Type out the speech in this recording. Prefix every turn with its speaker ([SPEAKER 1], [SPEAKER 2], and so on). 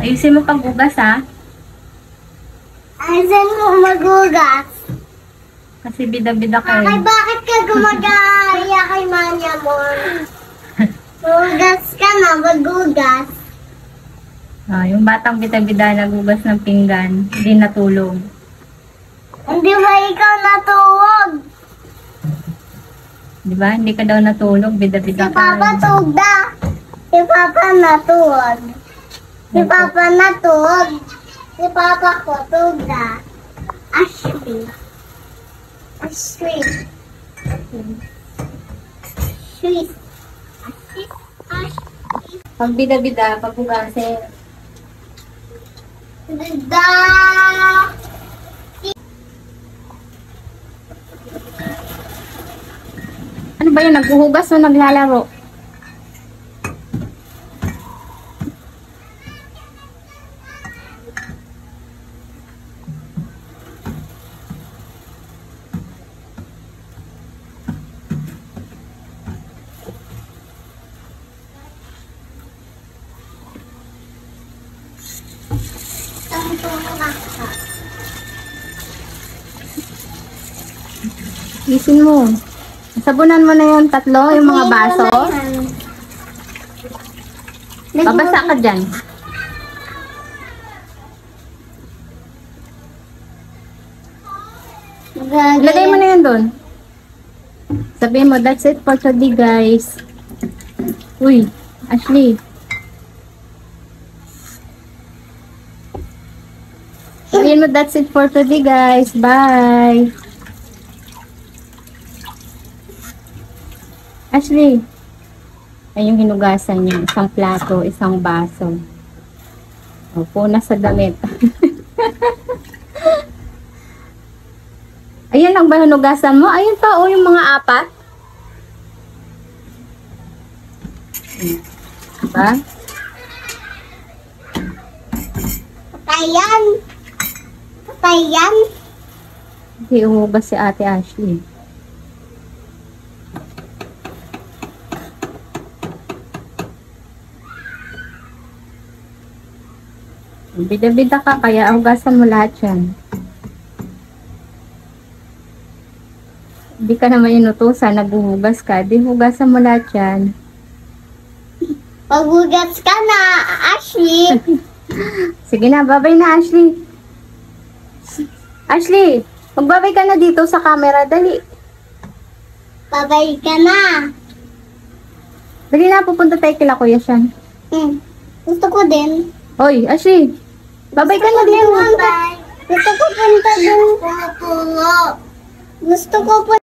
[SPEAKER 1] Ayusin mo paghugas, ha?
[SPEAKER 2] Ayusin mo magugas.
[SPEAKER 1] Kasi bida-bida ka
[SPEAKER 2] Ay,
[SPEAKER 1] rin.
[SPEAKER 2] bakit ka gumagaya kay manya mo? Magugas ka na, magugas.
[SPEAKER 1] Yung batang bida-bida naghugas ng pinggan, hindi natulog.
[SPEAKER 2] Hindi ba ikaw natuwag?
[SPEAKER 1] Di ba? Hindi ka daw natulog,
[SPEAKER 2] Si
[SPEAKER 1] bida-bida ka.
[SPEAKER 2] Papa tugda. Si Papa natuwag. Si Papa natuwag. Si Papa ko tugda. Ashley. Ashley. Ashley. Ashley.
[SPEAKER 1] Pag bida-bida, paghugasin.
[SPEAKER 2] Tugda.
[SPEAKER 1] Ano ba yun? Naghuhugas o naglalaro? Isin mo. Sabunan mo na yung tatlo, yung mga baso. Babasa ka dyan. Ilagay mo na yan doon. Sabihin mo, that's it for today, guys. Uy, Ashley. Sabihin mo, that's it for today, guys. Bye. Ashley. Ay, yung hinugasan niya. Isang plato, isang baso. Opo, nasa damit. Ayan lang ba hinugasan mo? Ayun pa, yung mga apat. Diba?
[SPEAKER 2] Patayan. Patayan.
[SPEAKER 1] Hindi umugas si Ate Ashley. Bida-bida ka, kaya hugasan mo lahat yan. Hindi ka naman inutusan, naghuhugas ka. Di hugasan mo lahat yan.
[SPEAKER 2] Paghugas ka na, Ashley.
[SPEAKER 1] Sige na, babay na, Ashley. Ashley, magbabay ka na dito sa camera, dali.
[SPEAKER 2] Babay ka na.
[SPEAKER 1] Dali na, pupunta tayo kila Kuya Sean.
[SPEAKER 2] Gusto ko din.
[SPEAKER 1] Hoy, Ashley, babay ka na dito.
[SPEAKER 2] Gusto ko punta dun. Gusto ko punta